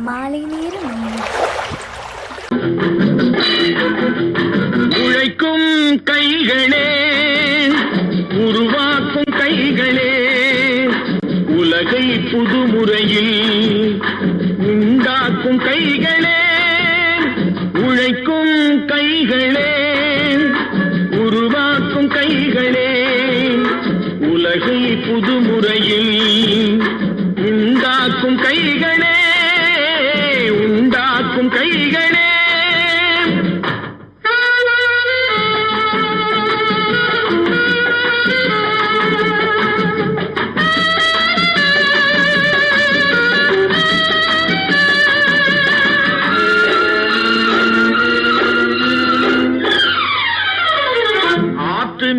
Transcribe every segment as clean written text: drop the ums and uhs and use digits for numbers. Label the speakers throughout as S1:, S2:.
S1: மாலை நேர
S2: உழைக்கும் கைகளே, உருவாக்கும் கைகளே, உலகை புதுமுறையில் உண்டாக்கும் கைகளே. உழைக்கும் கைகளே, உருவாக்கும் கைகளே, உலகை புதுமுறையில் உண்டாக்கும் கைகளே, உண்டாக்கும் கைகளே.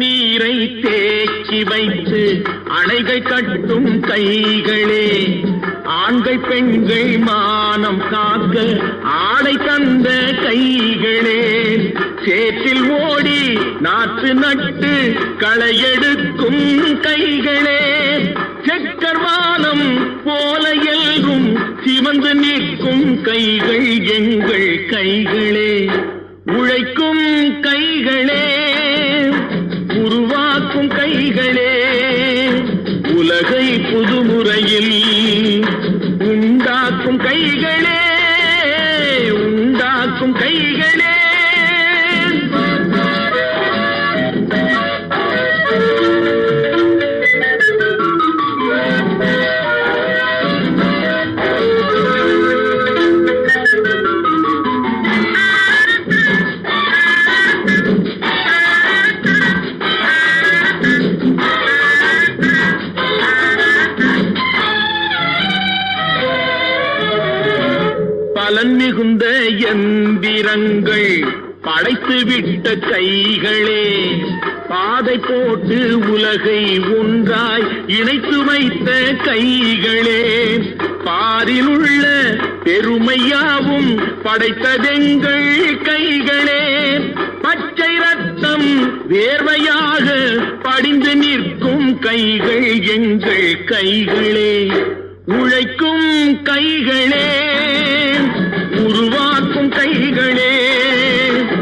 S2: நீரை தேக்கி வைத்து அணைகள் கட்டும் கைகளே, ஆண்கள் பெண்கள் மானம் காக்க ஆடை தந்த கைகளே, சேற்றில் ஓடி நாற்று நட்டு களையெடுக்கும் கைகளே, செக்கர்வானம் போல எல்கும் சிவந்து நிற்கும் கைகள் எங்கள் கைகளே. உழைக்கும் கைகளே, உருவாக்கும் கைகளே, உலகை புதுமுறையில் உண்டாக்கும் கைகளே, உண்டாக்கும் கைகளே. பலன் மிகுந்த எந்திரங்கள் படைத்து விட்ட கைகளே, பாதை போட்டு உலகை ஒன்றாய் இணைத்து வைத்த கைகளே, பாரில் உள்ள பெருமையாவும் படைத்ததெங்கள் கைகளே, பச்சை ரத்தம் வேர்வையாக படிந்து நிற்கும் கைகள் எங்கள் கைகளே. உழைக்கும் கைகளே, உருவாக்கும் கைகளே,